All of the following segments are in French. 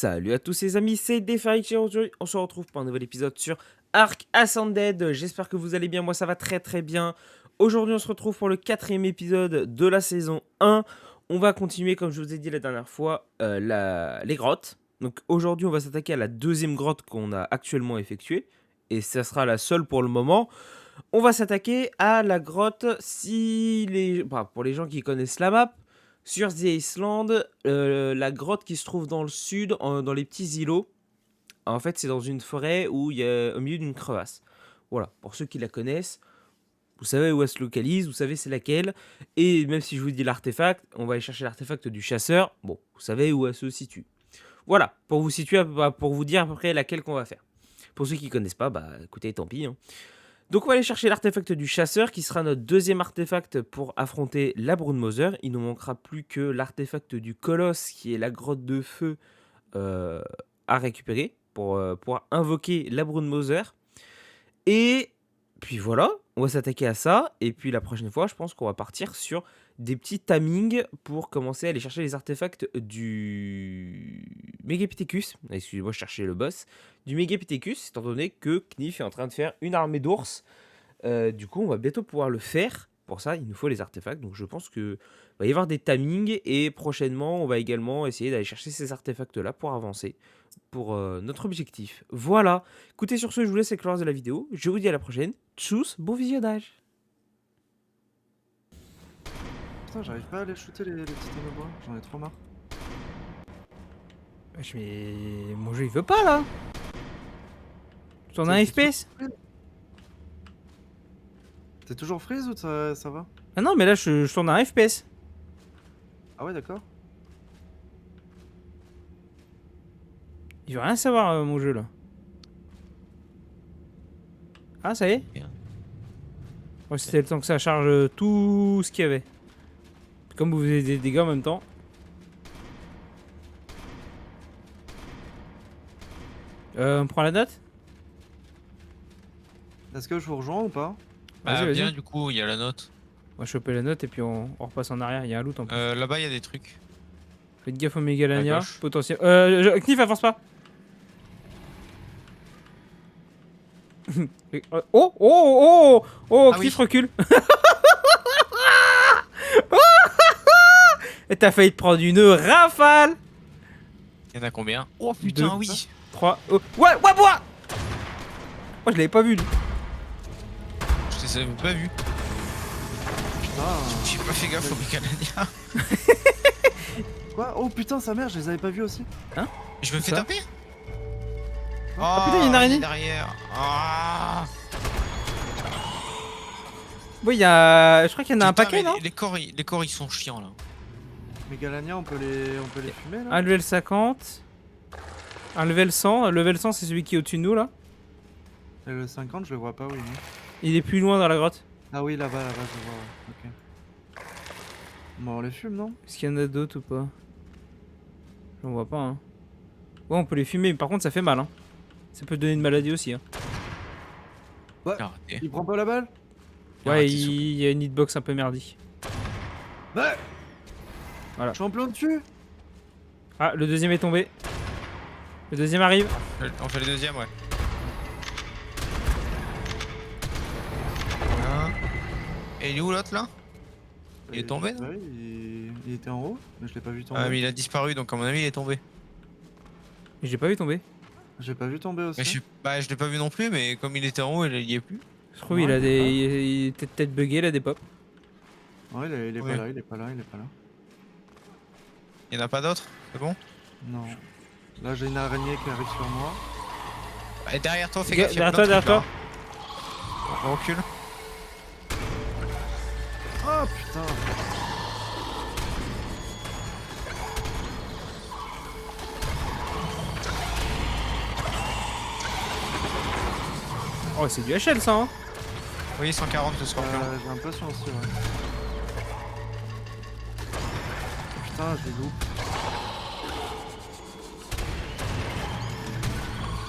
Salut à tous les amis, c'est Defarix et aujourd'hui on se retrouve pour un nouvel épisode sur Ark Ascended. J'espère que vous allez bien, moi ça va très bien. Aujourd'hui on se retrouve pour le 4ème épisode de la saison 1. On va continuer comme je vous ai dit la dernière fois les grottes. Donc aujourd'hui on va s'attaquer à la deuxième grotte qu'on a actuellement effectuée. Et ça sera la seule pour le moment. On va s'attaquer à la grotte pour les gens qui connaissent la map. Sur The Iceland, la grotte qui se trouve dans le sud, dans les petits îlots. En fait, c'est dans une forêt où il y a au milieu d'une crevasse. Voilà, pour ceux qui la connaissent, vous savez où elle se localise, vous savez c'est laquelle. Et même si je vous dis l'artefact, on va aller chercher l'artefact du chasseur. Bon, vous savez où elle se situe. Voilà, pour vous situer, pour vous dire à peu près laquelle qu'on va faire. Pour ceux qui connaissent pas, bah écoutez, tant pis. Hein. Donc on va aller chercher l'artefact du chasseur qui sera notre deuxième artefact pour affronter la Broodmother. Il nous manquera plus que l'artefact du colosse qui est la grotte de feu à récupérer pour pouvoir invoquer la Broodmother. Et puis voilà, on va s'attaquer à ça. Et puis la prochaine fois, je pense qu'on va partir sur des petits timings pour commencer à aller chercher les artefacts du Megapithecus. Excusez-moi, je cherchais le boss. Du Megapithecus, étant donné que Knif est en train de faire une armée d'ours. Du coup, on va bientôt pouvoir le faire. Pour ça, il nous faut les artefacts. Donc je pense qu'il va y avoir des timings. Et prochainement, on va également essayer d'aller chercher ces artefacts-là pour avancer. Pour notre objectif. Voilà. Écoutez, sur ce, je vous laisse avec le reste de la vidéo. Je vous dis à la prochaine. Tchuss, bon visionnage. Putain, j'arrive pas à aller shooter les petits tonneaux de bois, j'en ai trop marre. Mais mon jeu il veut pas là. T'en as un FPS? T'es toujours freeze ou ça va? Ah non, mais là je tourne à un FPS. Ah ouais, d'accord. Il veut rien savoir mon jeu là. Ah, ça y est? Ouais, c'était le temps que ça charge tout ce qu'il y avait. Comme vous faisiez des dégâts en même temps. On prend la note? Est-ce que je vous rejoins ou pas? Vas-y. Bien, du coup, il y a la note. On va choper la note et puis on repasse en arrière. Il y a un loot en plus. Là-bas, il y a des trucs. Faites gaffe au Megalania. À gauche. Potentiel. Knif, avance pas! Oh, Ah Knif oui. recule. Et t'as failli te prendre une rafale. Il y en a combien? Oh putain, Deux. oui. 3. Oh. Ouais. Moi je l'avais pas vu lui. Je les avais pas vus. Putain. J'ai pas fait gaffe au Mécalania. Quoi? Oh putain, sa mère, je les avais pas vus aussi. Je me fais Ça taper. Ah putain, il y a une araignée derrière. Ah. Oui, il y a. Je crois qu'il y en a un Putain, paquet, mais non? les corps, ils sont chiants là. Mégalania, on peut les fumer là? Un level 50. Un level 100. Un level 100, c'est celui qui est au-dessus de nous là. Et le 50, je le vois pas, oui. Non. Il est plus loin dans la grotte. Ah oui, là-bas, je le vois, ouais. Ok. Bon, on les fume, non? Est-ce qu'il y en a d'autres ou pas? J'en vois pas, hein. Ouais, on peut les fumer, mais par contre, ça fait mal, hein. Ça peut donner une maladie aussi, hein. Ouais. J'ai raté. Il prend pas la balle? J'ai Ouais, raté il y a une hitbox un peu merdique. Ouais. Voilà. Je suis en plein dessus. Ah, le deuxième est tombé. Le deuxième arrive. On fait le deuxième, ouais. Voilà. Et il est où l'autre là? Il est tombé, non? Ouais, il était en haut, mais je l'ai pas vu tomber. Ah, mais il a disparu, donc à mon avis, il est tombé. Mais j'ai pas vu tomber. J'ai pas vu tomber aussi. Mais je l'ai pas vu non plus, mais comme il était en haut, il y est plus. Je trouve Ouais, il a il est des. pas. Il est peut-être bugué, il a des pop. Ouais, il est Ouais. pas là, il est pas là. Il y en a pas d'autres? C'est bon? Non. Là, j'ai une araignée qui arrive sur moi. Et derrière toi, fais Ga- gaffe, il y a derrière plein toi, de trucs, là. On recule. Oh putain. Oh, c'est du HL ça, hein. Oui, 140 le scorpion. J'ai l'impression aussi, ouais. Putain, je les loupe.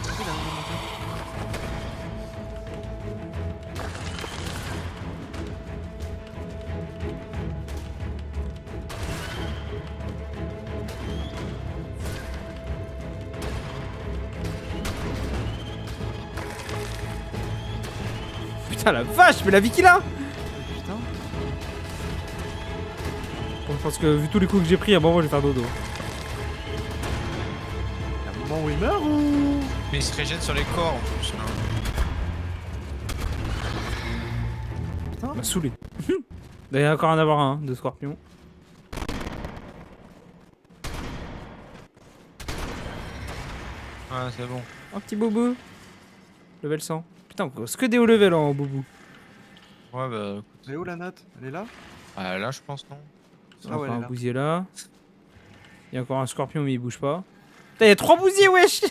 Il arrive à monter. Putain, la vache, mais la vie qu'il a. Putain. Bon, je pense que vu tous les coups que j'ai pris, à un moment, je vais faire dodo. Il y a un moment où il meurt ou. Mais il se régène sur les corps en plus. Là. Il m'a saoulé. Il y a encore en avoir un de scorpion. Ouais, c'est bon. Un petit boubou. Level 100. Putain, on cause que des hauts levels en boubou. Ouais, bah. Elle est où la note? Elle est là? Ah, là, je pense, non. Ah ouais, Encore elle est un là. bousier là. Il y a encore un scorpion, mais il bouge pas. Putain, il y a 3 bousiers, wesh.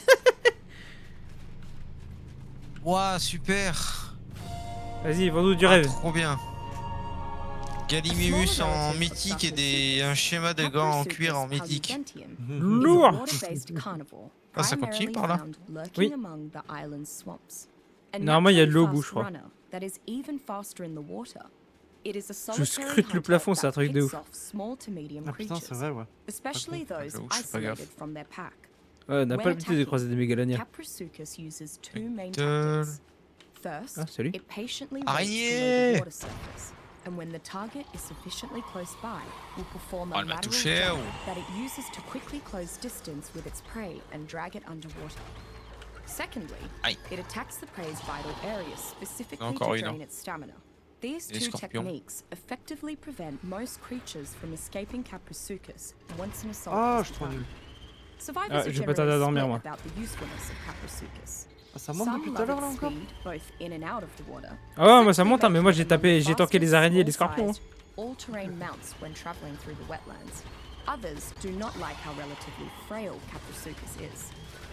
Ouah, super. Vas-y, vends-nous du Ah, rêve. trop bien. Gallimimus en mythique et un schéma de gants en cuir en mythique. Lourd. Ah, ça continue par là. Oui. Normalement, il y a de l'eau au bout, je crois. Je scrute le plafond, c'est un truc de ouf. Ah putain, c'est vrai, ouais. J'avoue que je fais pas gaffe. Ouais, on n'a pas l'habitude de croiser des mégalaniens. Ah, salut. Araignée. And when the target is sufficiently close by, will perform Oh, a elle m'a lateral touché, jump ou- that it uses to quickly close distance with its prey and drag it underwater. Secondly, Aïe. it attacks the prey's vital areas specifically Encore to une, hein. drain its stamina. These Les two scorpions. techniques effectively prevent most creatures from escaping Caprisuchus once an assault Ah, has je suis trop begun. nul. Survivors Ah, are je vais pas tarder à generally dormir, split moi. about the usefulness of Caprisuchus. Ah, ça monte Some depuis tout à love l'heure là its encore? speed, both in and out of the water. Ah ouais, moi ça monte, hein, mais moi j'ai tanké les araignées et les scorpions. Hein. All-terrain mounts when traveling through the wetlands. Others do not like how relatively frail Caprisuchus is,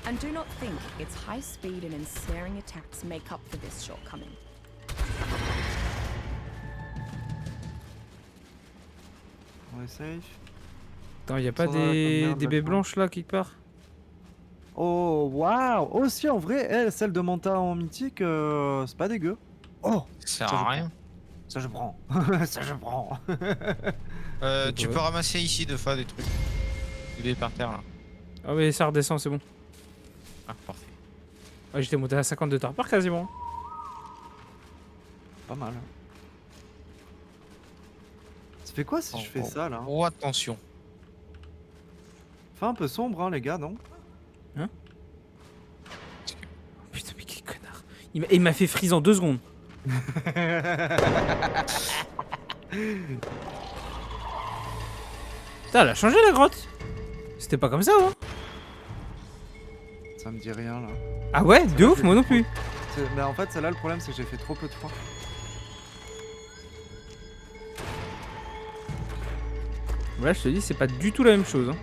and do not think its high speed and ensnaring attacks make up for this shortcoming. On est safe. Attends, y a pas Ça va, comme des merde, baies d'accord. blanches là quelque part? Oh, waouh! Oh, si, en vrai, elle, celle de Manta en mythique, c'est pas dégueu. Oh! Ça sert Ça, je à rien. Ça, je prends. Ça, je prends. Tu Ouais. peux ramasser ici deux fois des trucs. Des baies par terre là. Ah ouais, ça redescend, c'est bon. Ah, parfait. Ah, j'étais monté à 52 torpeurs quasiment. Pas mal. Ça fait quoi si je fais ça là? Oh, attention. Fait un peu sombre, hein, les gars, non? Putain, mais quel connard. Il m'a fait freeze en 2 secondes. Putain, elle a changé la grotte. C'était pas comme ça, hein. Ça me dit rien là. Ah ouais, de ouf, moi non plus. Mais en fait, celle-là, le problème, c'est que j'ai fait trop peu de fois. Voilà, je te dis, c'est pas du tout la même chose. Hein.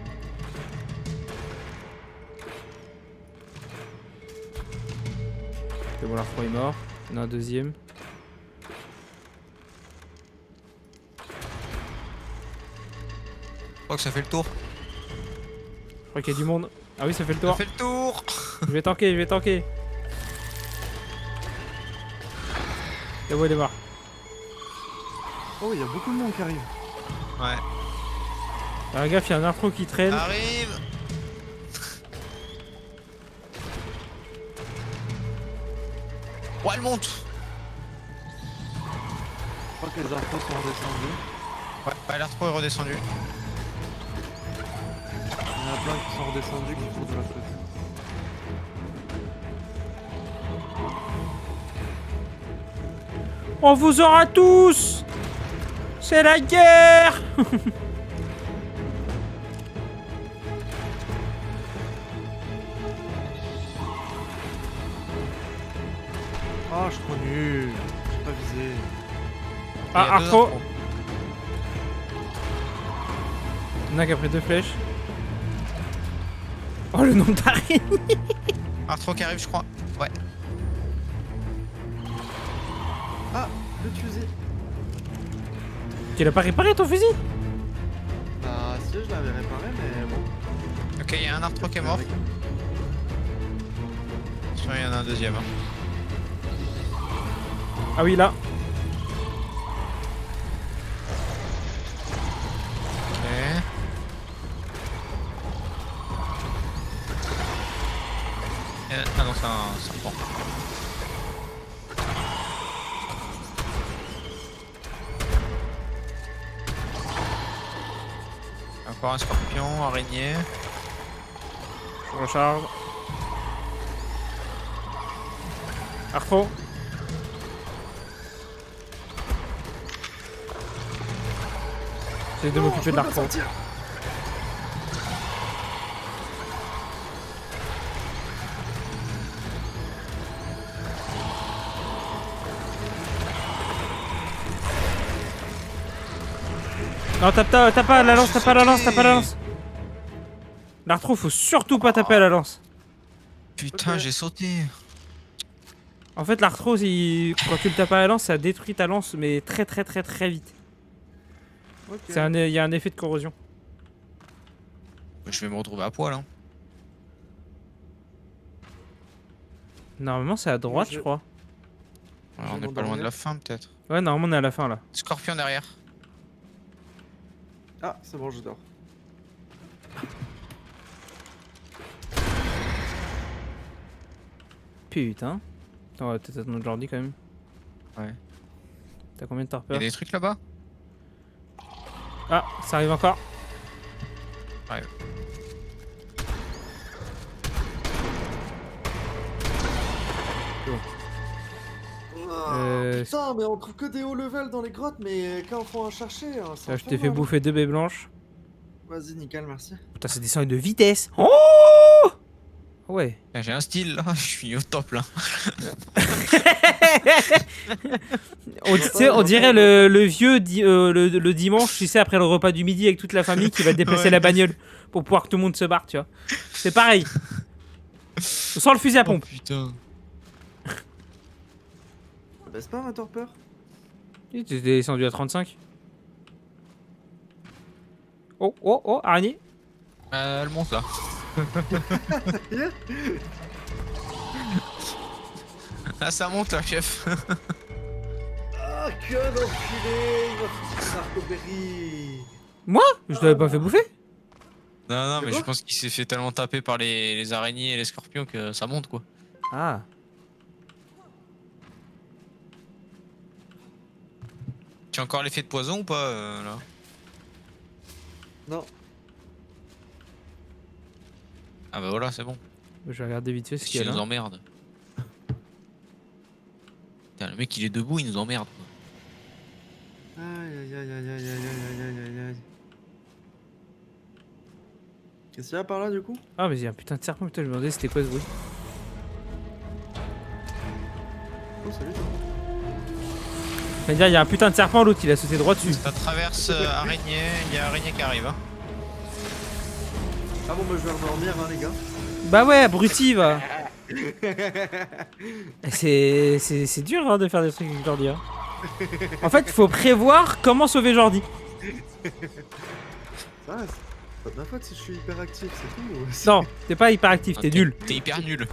Ok, bon, l'arfro est mort. Il y en a un deuxième. Je crois que ça fait le tour. Je crois qu'il y a du monde. Ah oui, ça fait le Ça tour. fait le tour. Je vais tanker, je vais tanker. Et bon, allez voir. Oh, il y a beaucoup de monde qui arrive. Ouais. Alors, gaffe, il y a un arthro qui traîne. Arrive. Ouais, elle monte. Je crois que les infos sont redescendus. Ouais, l'arthro est redescendu. Il y en a plein qui sont redescendus qui courent de l'autre côté. On vous aura tous. C'est la guerre. Ah, je suis trop nul. J'ai pas visé. Il y a Ah, deux arthro. arthros. Il y en a qui a pris 2 flèches. Oh, le nombre d'araignées. Arthro qui arrive, je crois. Ouais. Ah, le fusil. Tu l'as pas réparé ton fusil? Bah, si, je l'avais réparé, mais bon. Ok, il y a un arthro qui est mort. Attention, il y en a un deuxième. Hein. Ah oui, là. Ok. Ah non, c'est un serpent. Encore un scorpion, araignée. Je recharge. Arthro. J'essaie de m'occuper de l'Arthro. Non, tape pas la lance, tape pas la lance, tape pas la lance. L'Arthro, faut surtout pas taper à la lance. Putain, Ok. j'ai sauté. En fait, l'Arthro, quand tu le tapes à la lance, ça détruit ta lance, mais très vite. Ok. Il y a un effet de corrosion. Je vais me retrouver à poil. Hein. Normalement, c'est à droite, Je- je crois. Ouais, Je on vais est pas loin de m'endormir. la fin, peut-être. Ouais, normalement, on est à la fin là. Scorpion derrière. Ah, c'est bon, je dors. Putain. Attends, on va peut-être attendre Jordi quand même. Ouais. T'as combien de Y'a torpeurs? des trucs là-bas? Ah, ça arrive encore. Ouais. Putain, mais on trouve que des hauts level dans les grottes, mais quand on faut en chercher, hein, c'est Là, je t'ai fait infernal. bouffer 2 baies blanches. Vas-y, nickel, merci. Putain, ça descend de vitesse. Oh ouais. Putain, j'ai un style là, je suis au top là. Tu sais, on dirait le vieux le dimanche, tu sais, après le repas du midi avec toute la famille qui va déplacer Ouais. la bagnole pour pouvoir que tout le monde se barre, tu vois. C'est pareil. Sans le fusil à pompe. Oh, putain. Baisse pas ma torpeur. Tu t'es descendu à 35. Oh, araignée. Elle monte là. Ah, ça monte là, chef. Ah, que d'enculé, il va foutre Narcoberry. Moi Je t'avais pas fait bouffer. Non, mais quoi je pense qu'il s'est fait tellement taper par les araignées et les scorpions que ça monte quoi. Ah. Tu as encore l'effet de poison ou pas là? Non. Ah bah voilà, c'est bon. Je vais regarder vite fait ce Parce qu'il y qu'il a nous là. emmerde. Putain, le mec il est debout, il nous emmerde. Quoi. Aïe, aïe, aïe, aïe, aïe, aïe, aïe, aïe, aïe, aïe. Qu'est-ce qu'il y a par là, du coup? Ah, mais il y a un putain de serpent, putain, je me demandais c'était quoi ce bruit. Oh, salut, toi. C'est-à-dire, il y a un putain de serpent, l'autre il a sauté droit dessus. Ça traverse araignée, il y a araignée qui arrive. Hein. Ah bon, bah je vais redormir, hein, les gars. Bah ouais, abruti, va. C'est dur hein, de faire des trucs avec Jordi. Hein. En fait, il faut prévoir comment sauver Jordi. Ça va, c'est pas de ma faute si je suis hyper actif, c'est tout. Non, t'es pas hyper actif, t'es nul. T'es hyper nul.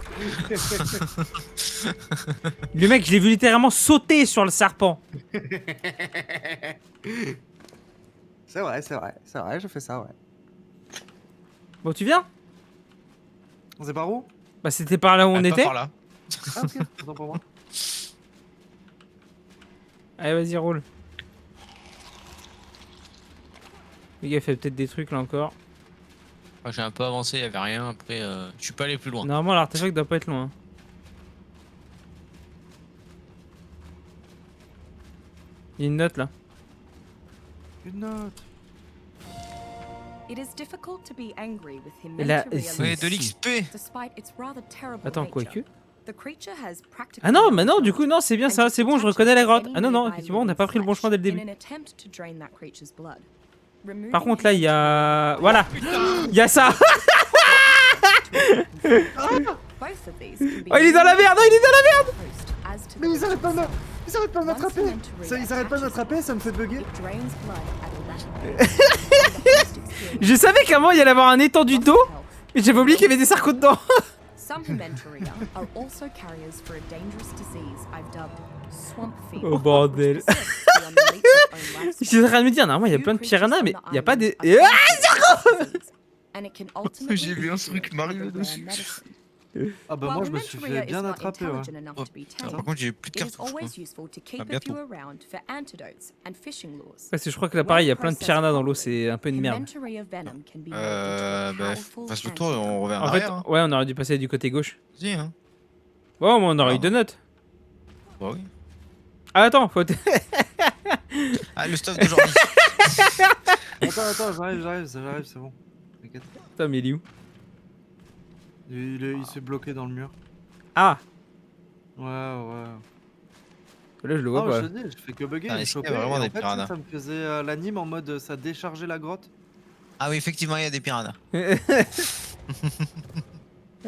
Le mec, je l'ai vu littéralement sauter sur le serpent. C'est vrai, je fais ça, ouais. Bon, tu viens? On sait par où? Bah, c'était par là où on Pas était. par là. Ah, ok, attends pour moi. Allez, vas-y, roule. Le gars fait peut-être des trucs là encore. Moi, j'ai un peu avancé, il y avait rien. Après, je suis pas allé plus loin. Normalement, l'artefact doit pas être loin. Il y a une note là. Une note. It is difficult to be angry with him Et là, mentally c'est- Ouais, alone, de l'XP. despite its rather terrible Attends, nature. quoique. The creature has practically Ah non, mais non, du coup, non, c'est bien ça, c'est bon, je reconnais la grotte. Ah non, non, effectivement, on n'a pas pris le bon chemin dès le début. Par contre, là, il y a. Voilà! Il y a ça! Oh, il est dans la merde! Oh, il est dans la merde! Mais ils arrêtent pas de m'attraper! Ils arrêtent pas de m'attraper, ça me fait bugger. Je savais qu'à un moment, il y allait avoir un étendu d'eau, mais j'avais oublié qu'il y avait des sarcots dedans. Some Pimentoria are also carriers for a dangerous disease I've dubbed swamp fever. Oh, bordel. which persists beyond the leech's own Je suis en train de me dire, normalement, il y a plein de piranhas, mais il n'y a pas des. Ah, And it can ultimately J'ai vu un be truc cured Mario with a rare dessus. medicine. Ah bah While moi je me suis Dementoria fait is bien not attraper, ouais. intelligent enough Oh, to be putain, tamed, par contre, j'ai plus de it is cartouches. always quoi. useful to keep Ah, a bientôt. few around for antidotes and fishing lures. Parce que je crois que là, pareil, il y a plein de piranhas dans l'eau, c'est un peu une merde. Dementoria venom can be made into a Bah, powerful fasse le tour et on revient en En fait, arrière. Hein. ouais, on aurait dû passer du côté gauche. Vas-y, hein. Bon, mais on aurait eu Alors. deux notes. Bah oui. Ah, attends, faut. Ah, le stuff d'aujourd'hui. Attends, j'arrive, c'est bon. T'inquiète. Putain, mais il est où? Il s'est bloqué dans le mur. Ah! Ouais. Là, je le vois Non, mais pas. je te dis, je fais que bugger, Ah, il me est-ce qu'il y a chopait, vraiment et en des fait, piranhas ça me faisait l'anime en mode ça déchargeait la grotte. Ah oui, effectivement, il y a des piranhas.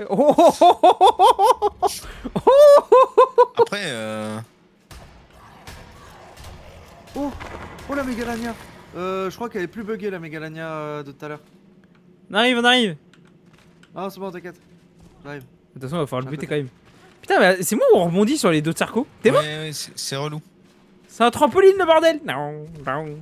Oh, oh, oh, oh, oh, oh, oh. Après, Oh la Mégalania. Je crois qu'elle est plus buggée la Mégalania de tout à l'heure. On arrive. Ah c'est bon, t'inquiète. J'arrive. De toute façon, il va falloir le À buter côté. quand même. Putain, mais c'est moi où on rebondit sur les dos de Sarko? T'es mort? ouais, c'est relou. C'est un trampoline le bordel! Non, non.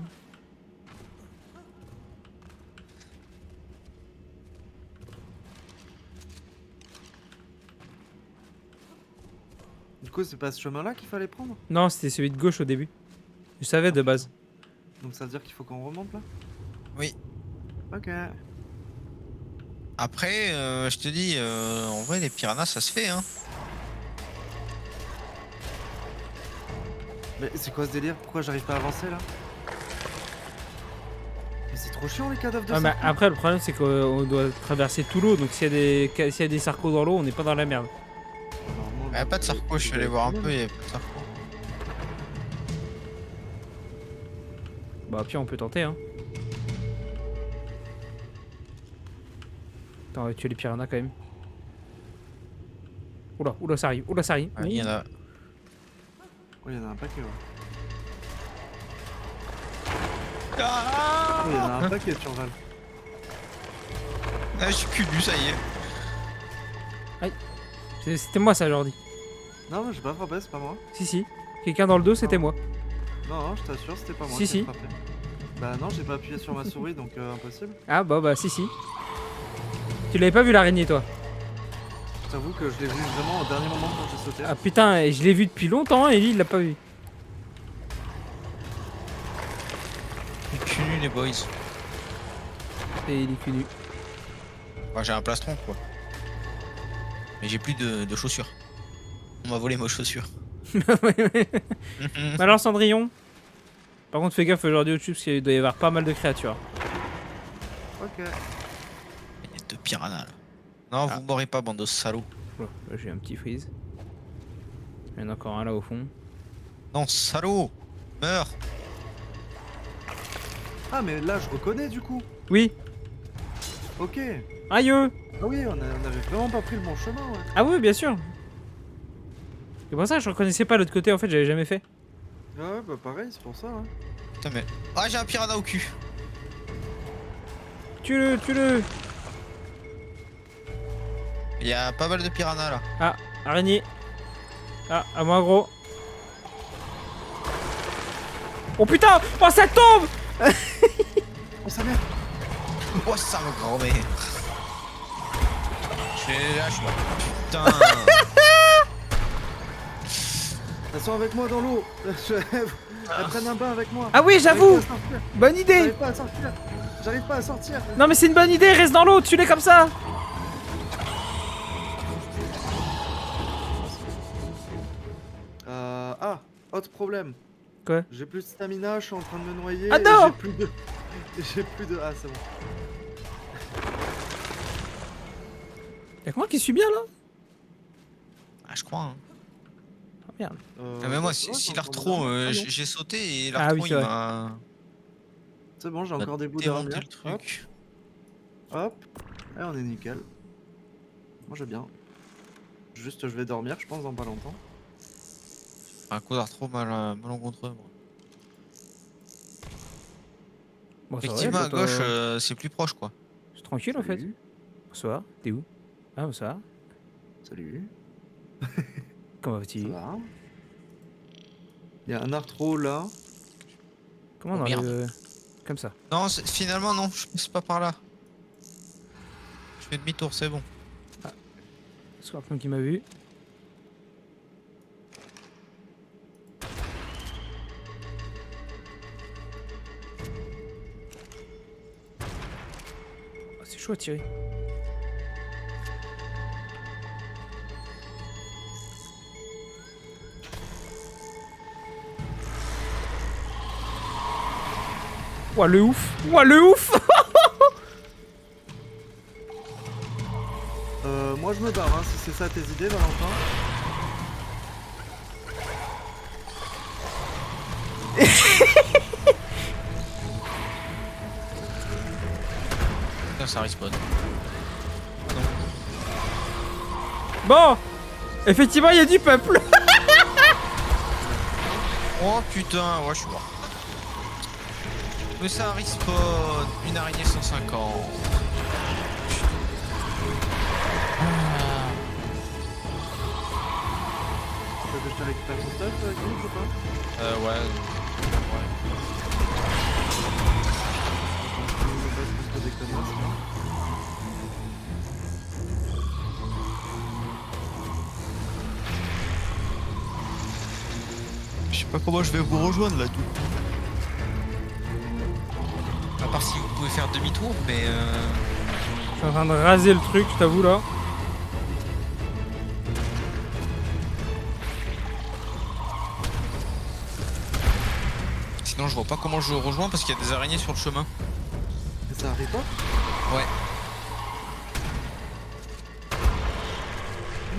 Du coup, c'est pas ce chemin-là qu'il fallait prendre. Non, c'était celui de gauche au début. Je savais de base. Donc ça veut dire qu'il faut qu'on remonte là. Oui. Ok. Après, je te dis, en vrai, les piranhas, ça se fait, hein. Mais c'est quoi ce délire? Pourquoi j'arrive pas à avancer là? Mais c'est trop chiant les cadavres de Ouais, mais Sarko. après, le problème, c'est qu'on doit traverser tout l'eau. Donc, s'il y a des Sarko dans l'eau, on n'est pas dans la merde. Il y a pas de Sarko, je suis allé voir un peu, il y a pas de Sarko. Bah, puis on peut tenter, hein. Attends, on va tuer les piranhas quand même. Oula, ça arrive. Ouais, il y en a. Oui, il y en a un paquet, ouais. Ah, Oui, il y en a un paquet sur Val. je suis cul ça y est. C'était moi, ça, Jordi. Non, mais j'ai pas frappé, c'est pas moi. Si. Quelqu'un dans le dos, c'était moi. Non, je t'assure, c'était pas moi Si, qui ai si. frappé. Bah non, j'ai pas appuyé sur ma souris, donc impossible. Ah, bah, si. Tu l'avais pas vu l'araignée, toi? Je t'avoue que je l'ai vu vraiment au dernier moment quand j'ai sauté. Ah, putain, et je l'ai vu depuis longtemps et lui, il l'a pas vu. Cul nu, les boys. Et il est cul nu. Moi, j'ai un plastron, quoi. Mais j'ai plus de chaussures. On m'a volé mes chaussures. Bah alors, Cendrillon. Par contre, fais gaffe aujourd'hui au tube parce qu'il doit y avoir pas mal de créatures. Ok. Il y a deux piranhas, là. Non, vous mourrez pas, bande de salauds. Oula, là, j'ai un petit freeze. Il y en a encore un là au fond. Non, salaud. Meurs. Ah, mais là, je reconnais du coup. Oui. Ok. Aïe. Ah oui, on avait vraiment pas pris le bon chemin, ouais. Ah oui, bien sûr. C'est pour ça que je reconnaissais pas l'autre côté, en fait, j'avais jamais fait. Ouais, bah pareil, c'est pour ça, hein. Putain, mais. Ah, j'ai un piranha au cul. Tue-le. Il y a pas mal de piranhas là. Ah, araignée. Ah, à moi, gros. Oh putain. Oh, ça tombe. Oh, sa mère. Oh, ça me grand-mère. Je lâche moi. Putain. Elles sont avec moi dans l'eau. Elles prennent un bain avec moi. Ah oui, j'avoue. J'arrive pas à sortir. Bonne idée. J'arrive pas à sortir. Non, mais c'est une bonne idée, reste dans l'eau, tue-les comme ça. Ah, autre problème. Quoi? J'ai plus de stamina, je suis en train de me noyer. Ah et non. J'ai plus de. Ah, c'est bon. Y'a que moi qui suis bien là? Ah, je crois. Hein. Oh merde. Ah, mais moi, c'est vrai, si je suis en train de l'arthro, dormir. Ah, non. j'ai sauté et Ah l'arthro oui, c'est il vrai. m'a. C'est bon, j'ai m'a encore des bouts démonté d'armure. le truc. Hop. Et on est nickel. Moi, j'ai bien. Juste, je vais dormir, je pense, dans pas longtemps. Un coup d'arthro malencontreux. Moi. Bon, ça va, Effectivement, à quand, gauche, c'est plus proche quoi. c'est tranquille en fait. Salut. Bonsoir, t'es où? Ah, bonsoir. Salut. Comment Ça vas-tu? va? Il y a un arthro là. Comment on Oh, enlève merde. comme ça? Non, finalement, non, je passe pas par là. Je fais demi-tour, c'est bon. Scorpion qui m'a vu. Oh, c'est chaud à tirer. Ouah le ouf! Ouah le ouf! Moi je me barre, hein, si c'est ça tes idées, Valentin. Putain, ça respawn. Bon! Effectivement, il y a du peuple! Oh putain, ouais, je suis mort. Mais ça respawn. Une araignée 150. Tu veux que je te récupère ton stuff, Guy, ou pas? Ouais. Je sais pas comment je vais vous rejoindre là, tout. À part si vous pouvez faire demi-tour, mais Je suis en train de raser le truc, je t'avoue là. sinon je vois pas comment je rejoins parce qu'il y a des araignées sur le chemin. Et ça arrive pas? Ouais.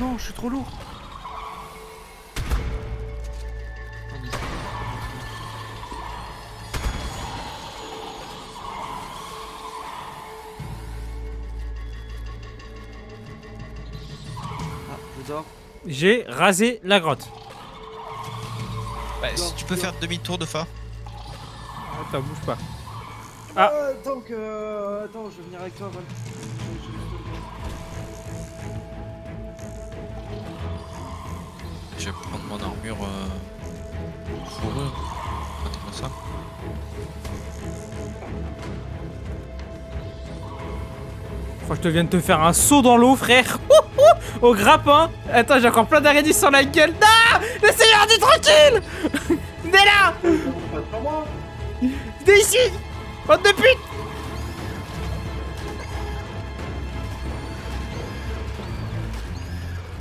Non, je suis trop lourd. Ah, je dors. J'ai rasé la grotte. Bah, si tu peux faire demi-tour de fa. Attends, bouge pas. Ah. Ah. Attends, je vais venir avec toi, Val. Je vais prendre mon armure fourrure. Attends-moi ça. Faut que je te vienne te faire un saut dans l'eau, frère. Au grappin. Attends, j'ai encore plein d'araignées sur la gueule. Non! Laissez Jordi tranquille! Venez là! Venez ici! Bande de pute!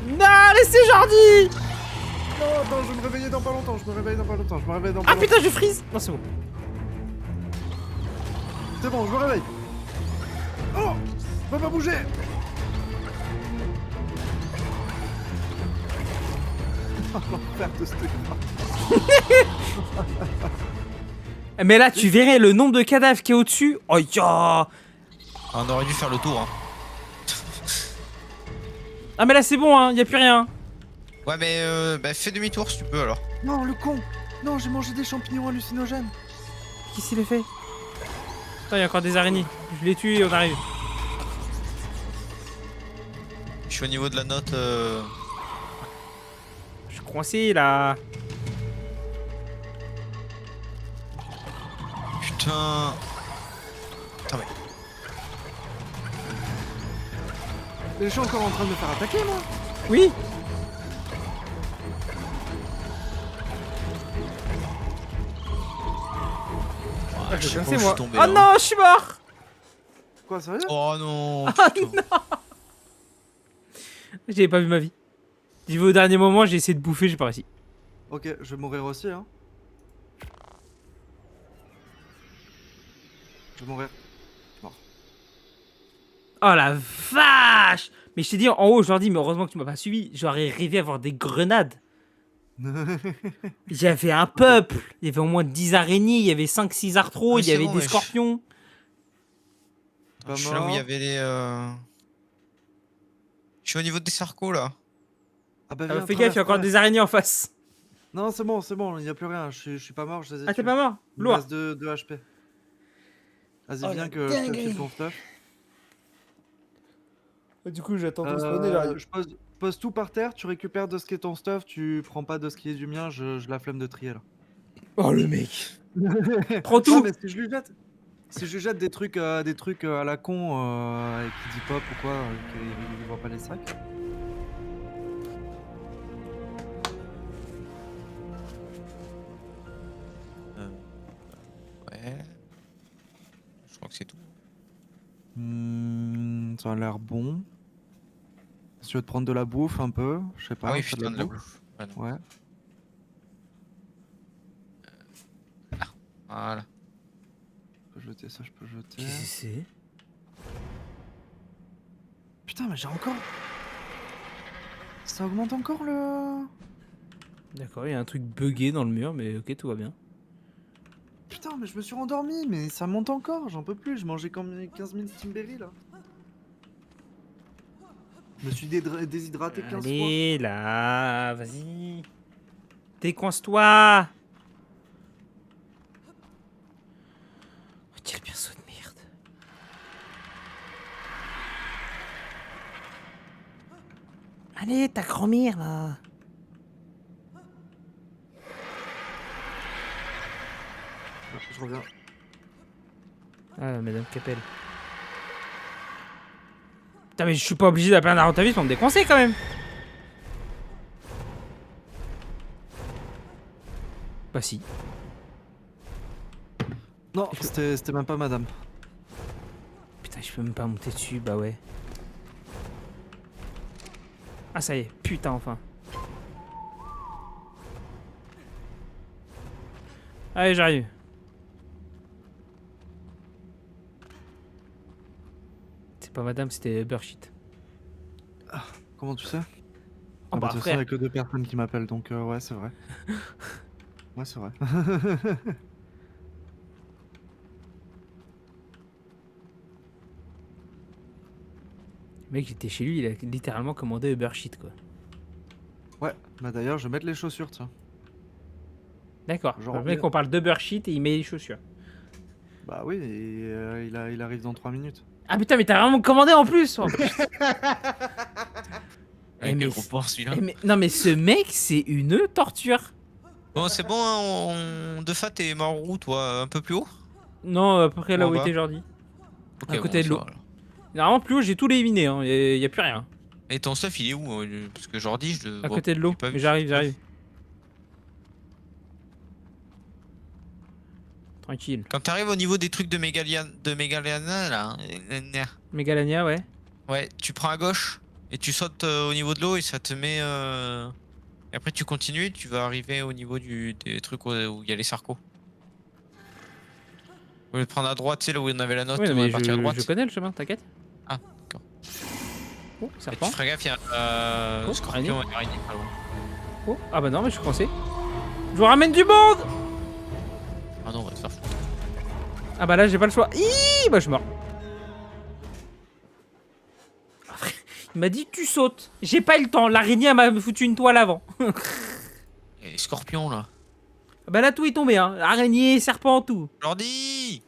Non, laissez Jordi! Non, attends, je vais me réveiller dans pas longtemps, je me réveille dans pas longtemps. Ah putain, je freeze! Non, c'est bon. C'est bon, je me réveille. Oh! Va pas bouger! L'enfer de ce truc. Mais là, tu verrais le nombre de cadavres qui est au-dessus. Oh, ya! On aurait dû faire le tour. Hein. Ah, mais là, c'est bon, hein, y a plus rien. Ouais, mais bah, fais demi-tour si tu peux alors. Non, le con! Non, j'ai mangé des champignons hallucinogènes. Qu'est-ce qu'il a fait? Attends, y a encore des araignées. Je les tue et on arrive. Je suis au niveau de la note. Je suis coincé là. Putain. Attends, mais. Mais je suis encore en train de me faire attaquer, moi. Oui. Ah, Je sais vais pas coincer, où je moi. suis tombé, Oh là. non, je suis mort. Quoi, sérieux? Oh non. Ah putain. J'avais pas vu ma vie. J'y vais au dernier moment, j'ai essayé de bouffer, j'ai pas réussi. Ok, je vais mourir aussi, hein. Je vais mourir. Oh la vache! Mais je t'ai dit en haut, je leur dis, mais heureusement que tu m'as pas suivi. J'aurais rêvé avoir des grenades. J'avais un peuple. Il y avait au moins 10 araignées, il y avait 5-6 arthros, Ah, il y c'est avait bon, des wesh. scorpions. Pas Je suis là où il y mort. avait les. Je suis au niveau des sarcos là. Ah bah, Ah bah, viens, fais gaffe, il y a encore traverse. des araignées en face. Non, c'est bon, il n'y a plus rien. Je suis pas mort, je les ai Ah, t'es tués. pas mort? Il me Lourd. reste 2 HP. Vas-y, Oh, viens la que je te dinguerie. file ton stuff. Du coup, j'attends Je pose tout par terre, tu récupères de ce qui est ton stuff, tu prends pas de ce qui est du mien, je la flemme de trier là. Oh le mec. Prends Non, tout. mais si je lui jette des trucs à la con et qui dit pop ou quoi, qu'il voit pas les sacs. Je crois que c'est tout. Ça a l'air bon. Si tu veux te prendre de la bouffe un peu, je sais pas. Ah oui, t'as putain, de la bouffe. Ah non. Ouais. Voilà. Je peux jeter ça, je peux jeter. Qu'est-ce que c'est? Putain, mais j'ai encore. Ça augmente encore le. D'accord, il y a un truc buggé dans le mur, mais ok, tout va bien. Putain, mais je me suis rendormi, mais ça monte encore, j'en peux plus. Je mangeais comme 15 000 Steamberry là. Je me suis déshydraté 15 fois. Allez, là, vas-y. Décoince-toi. Oh, quel perso de merde. Allez, ta grand-mère, là. Je reviens. Ah, Madame Capelle. Putain, mais je suis pas obligé d'appeler un arrotaviste pour me décoincer, quand même. Bah si. Non, c'était même pas madame. Putain, je peux même pas monter dessus, bah ouais. Ah, ça y est, putain, enfin. Allez, j'arrive. C'est pas madame, c'était Burshit. Comment tu sais? Oh, bah, de toute façon, frère. il y a que 2 personnes qui m'appellent, donc ouais, c'est vrai. Ouais, c'est vrai. Le mec, j'étais chez lui, il a littéralement commandé Uber Shit, quoi. Ouais, bah d'ailleurs, je vais mettre les chaussures, tiens. D'accord. Je Le mec, reviens. on parle d'Uber Shit et il met les chaussures. Bah oui, et il arrive dans 3 minutes. Ah putain, mais t'as vraiment commandé en plus, oh, putain. Avec mais quel gros porc celui-là. non, mais ce mec, c'est une torture. Bon, c'est bon, hein, de fait, t'es mort où, toi? Un peu plus haut? Non, à peu près là En où bas. était Jordi. Ok, À côté bon, de ça l'eau. va, alors. Normalement, plus haut, j'ai tout éliminé, hein. Y a plus rien. Et ton stuff, il est où? Parce que Jordi, je le À vois. côté de J'ai l'eau. pas vu Mais son j'arrive, stuff. j'arrive. Tranquille. Quand t'arrives au niveau des trucs de Megalana, là, Mégalania, ouais. ouais, tu prends à gauche et tu sautes au niveau de l'eau et ça te met. Et après, tu continues et tu vas arriver au niveau des trucs où il y a les sarcos. Au lieu de prendre à droite, tu sais, là où on avait la note, Oui, non, on mais est parti à droite. je connais le chemin, t'inquiète. Ah, d'accord. Oh, Et tu serpent. ferais gaffe, il y a Oh, scorpion et araignée pas loin. Oh, ah bah non, mais je suis coincé. Je vous ramène du monde. Ah non, on va te faire foutre. Ah bah là, j'ai pas le choix. Ih, bah je suis mort. Il m'a dit tu sautes. J'ai pas eu le temps. L'araignée m'a foutu une toile avant. Et les scorpions, là. Bah là, tout est tombé, hein. Araignée, serpent, tout. Jordi!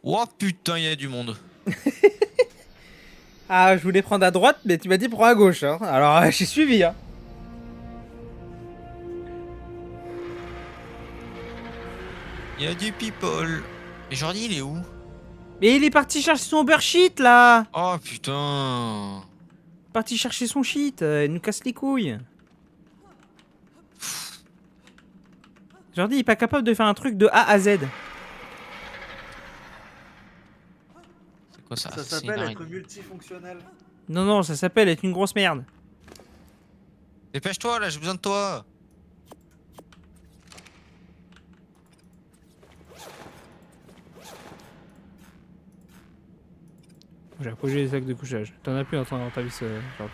Oh putain, il y a du monde. Ah, je voulais prendre à droite, mais tu m'as dit prends à gauche, hein. Alors, j'ai suivi, hein. Il y a du people. Et Jordi, il est où? Mais il est parti chercher son beurre shit, là. Oh putain. Parti chercher son shit. Il nous casse les couilles. Jordi, il est pas capable de faire un truc de A à Z. C'est quoi ça? Ça C'est une s'appelle araignée. être multifonctionnel. Non, non, ça s'appelle être une grosse merde. Dépêche-toi là, j'ai besoin de toi. J'ai approché les sacs de couchage. T'en as plus dans ton inventaire, Jordi.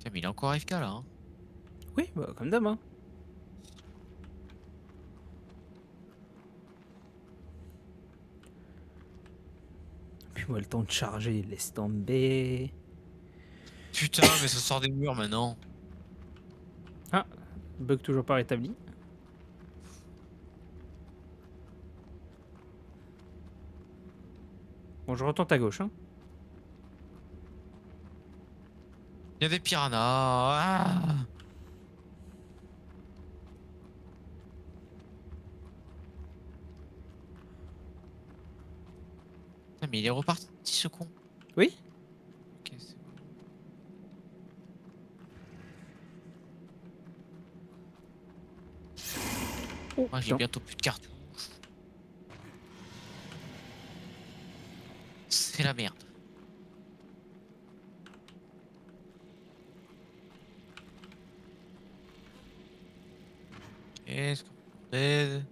Tiens, mais il est encore AFK là. Hein. Oui, bah, comme d'hab, hein. Puis moi, le temps de charger, laisse tomber. Putain, mais ça sort des murs maintenant. Ah, bug toujours pas rétabli. Bon, je retente à gauche, hein. Il y a des piranhas. Ah. Ah, mais il est reparti ce con. Oui. Ok, c'est bon. Oh, Moi j'ai putain. bientôt plus de cartes. C'est la merde. Qu'est-ce qu'on aide?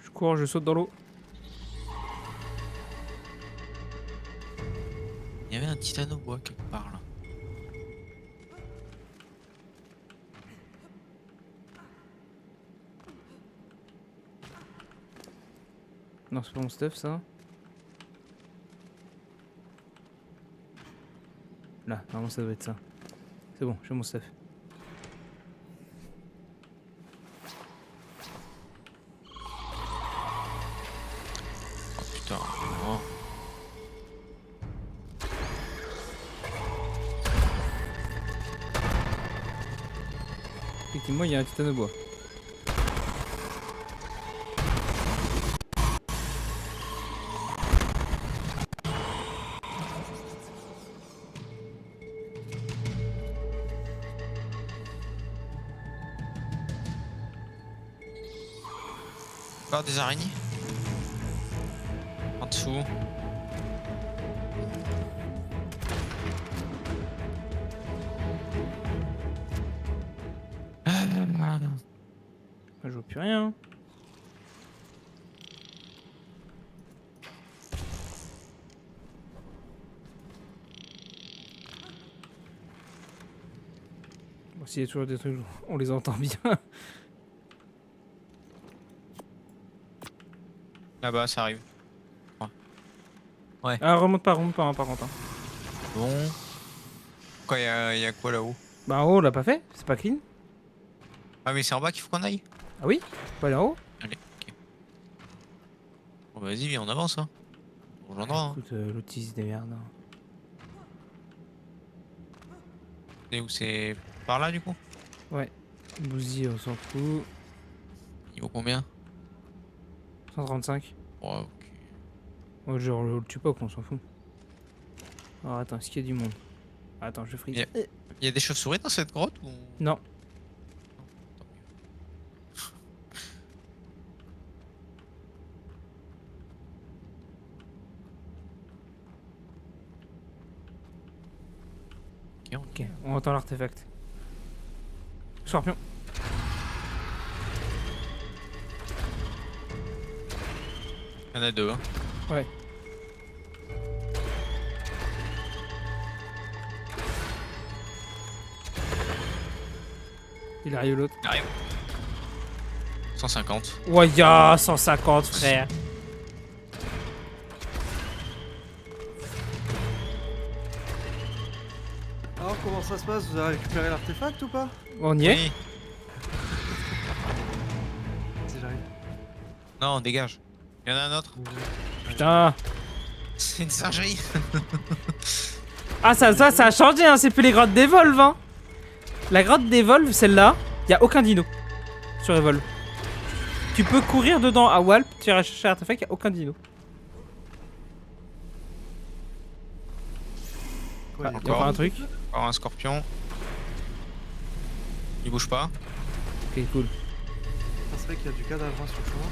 Je cours, je saute dans l'eau. Il y avait un titanobois quelque part là. Non, c'est pas mon stuff ça. Là, normalement ça doit être ça. C'est bon, j'ai mon stuff. Oh putain. Oh. Effectivement, il y a un titanobois. Encore des araignées? En dessous. Je vois plus rien. Bon, s'il y a toujours des trucs, on les entend bien. Là-bas, ça arrive. Ah, remonte pas, hein, par contre. Hein. Bon. Quoi, y a quoi là-haut? Bah en haut, on l'a pas fait, c'est pas clean. Ah, mais c'est en bas qu'il faut qu'on aille? Ah oui? Pas là en haut? Allez, ok. Bon, bah, vas-y, viens, on avance, hein. On rejoindra, hein. Écoute, l'autis des merdes. Hein. Et où c'est par là, du coup? Bousille, on s'en fout. Il vaut combien? 135. Oh, ok. Oh, genre, le tue pas, on s'en fout. Alors attends, est-ce qu'il y a du monde? Attends, je freeze. Yeah. Il y a des chauves-souris dans cette grotte ou... Non. Ok, on entend l'artefact. Scorpion. Il y en a deux, hein. Ouais. Il arrive l'autre. Il arrive. 150. Ouais, ya 150 frère. Alors comment ça se passe? Vous avez récupéré l'artefact ou pas? On y est? Oui. Si j'arrive. Non, dégage. Il y en a un autre. Putain. C'est une singerie. Ah ça a changé hein, c'est plus les grottes d'Evolve hein. La grotte d'Evolve, celle-là, y a aucun dino sur Evolve. Tu peux courir dedans à Walp, tu iras chercher l'artefact, y a aucun dino. Ouais, Ah, y a encore. encore un truc. Encore un scorpion. Il bouge pas. Ok cool. ça serait qu'il y a du cadavre sur le chemin.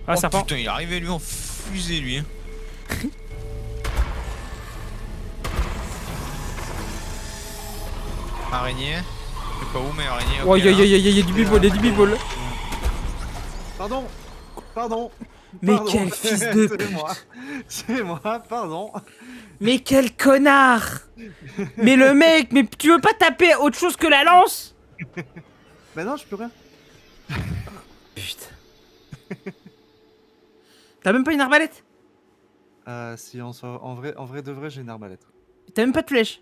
Ah Oh, serpent. putain, il est arrivé lui en fusée lui. Hein. Araignée. Je sais pas où mais araignée. Oh ok, y'a là. du bibol, y'a du bibol. Pardon. Pardon. Mais Pardon. quel fils de C'est pute. moi. C'est moi, pardon. Mais quel connard. Mais le mec, mais tu veux pas taper autre chose que la lance? Bah non, je peux rien. Putain. T'as même pas une arbalète? Si en vrai de vrai, j'ai une arbalète. T'as même pas de flèche?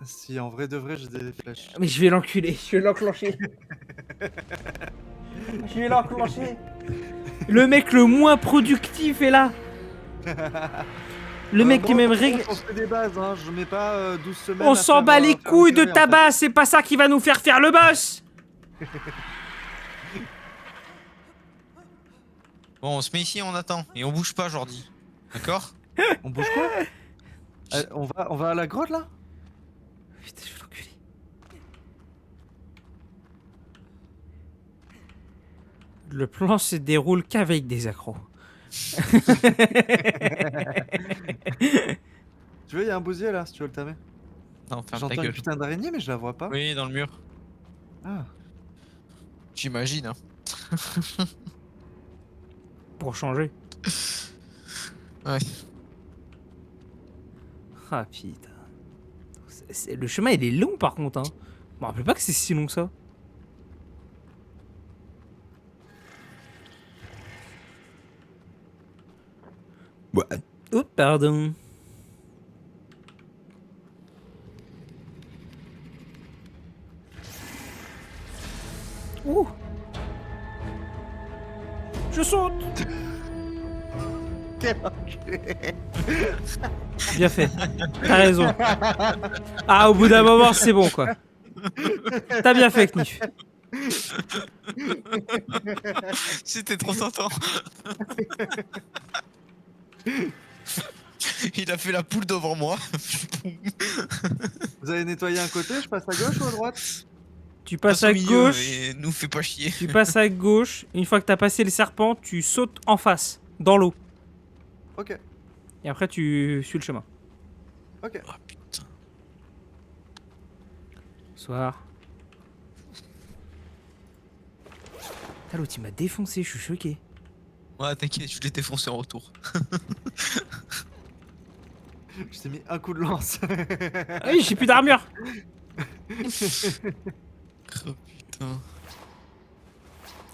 Si en vrai de vrai, j'ai des flèches. Mais je vais l'enculer, je vais l'enclencher. Je vais l'enclencher. Le mec le moins productif est là. Le mec qui est même réglé. On se fait des bases, hein. Je mets pas 12 semaines. On à s'en faire, bat les faire couilles une de curée, en ta base, c'est pas ça qui va nous faire faire le boss. Bon, on se met ici, on attend. Et on bouge pas, Jordi. D'accord? On bouge quoi? On va à la grotte là? Putain, je vais l'enculer. Le plan se déroule qu'avec des accros. Tu vois, il y a un bousier là, si tu veux le tamer. Non, ferme ta J'entends une gueule. putain d'araignée, mais je la vois pas. Oui, dans le mur. Ah. J'imagine. Hein. Pour changer. Ouais. Ah putain. Le chemin il est long par contre. Hein. Je me rappelle pas que c'est si long que ça. Ouais. Oh pardon. Ouh. Je saute. Quel enculé. Bien fait. T'as raison. Ah, au bout d'un moment, c'est bon, quoi. T'as bien fait, Knif. C'était trop tentant. Il a fait la poule devant moi. Vous avez nettoyé un côté, je passe à gauche ou à droite? Tu passes Passe au à milieu gauche. et nous fais pas chier. Tu passes à gauche. Une fois que t'as passé le serpent, tu sautes en face, dans l'eau. Ok, Et après, tu suis le chemin. ok. Oh putain. Bonsoir. Putain, l'autre, il m'a défoncé, je suis choqué. Ouais, t'inquiète, je l'ai défoncé en retour. Je t'ai mis un coup de lance. Ah oui, j'ai plus d'armure. Oh putain.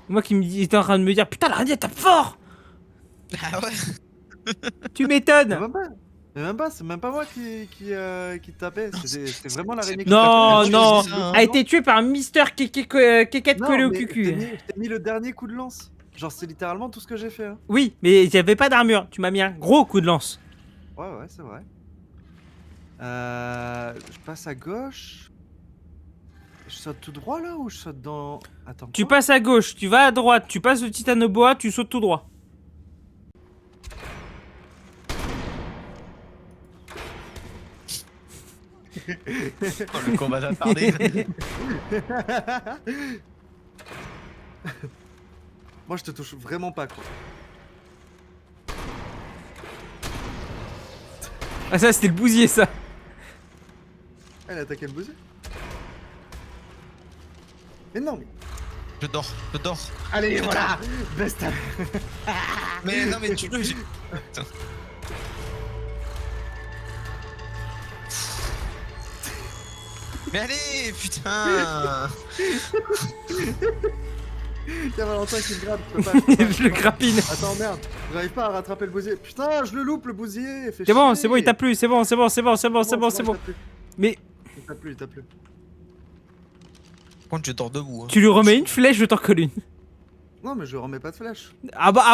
Moi qui était en train de me dire, putain, l'araignée tape fort. Ah ouais. Tu Mais m'étonnes. même pas, c'est même pas moi qui tapais, c'était vraiment l'araignée qui Non, tapait. non, c'est ça, hein. a été tué par Mister Kékette Non, collé au mais cucu. je t'ai mis le dernier coup de lance. Genre, c'est littéralement tout ce que j'ai fait. Hein. Oui, mais j'avais pas d'armure. Tu m'as mis un gros coup de lance. Ouais, c'est vrai. Je passe à gauche. Je saute tout droit là ou je saute dans. Attends. Tu quoi passes à gauche, tu vas à droite, tu passes le titanoboa, tu sautes tout droit. Oh, le combat d'attardé. Moi, je te touche vraiment pas quoi. Ah, ça, c'était le bousier, ça. Elle a attaqué le bousier. Mais non, mais. Je dors. Allez, voilà. Best. Mais non, mais tu le. Putain. Mais allez, putain. Y'a Valentin qui me grappe. Je peux pas, je peux pas. Je le grappine. Attends, merde. J'arrive pas à rattraper le bousier. Putain, je le loupe le bousier. Fais C'est bon, chier. c'est bon, il t'a plu, c'est bon, c'est bon, c'est bon, c'est bon, c'est bon, c'est il bon. t'a plu. Mais Il t'a plu, il t'a plu. Par contre, je dors debout. Hein. tu lui remets une flèche, je t'en colle une. Non, mais je remets pas de flèche. Ah bah,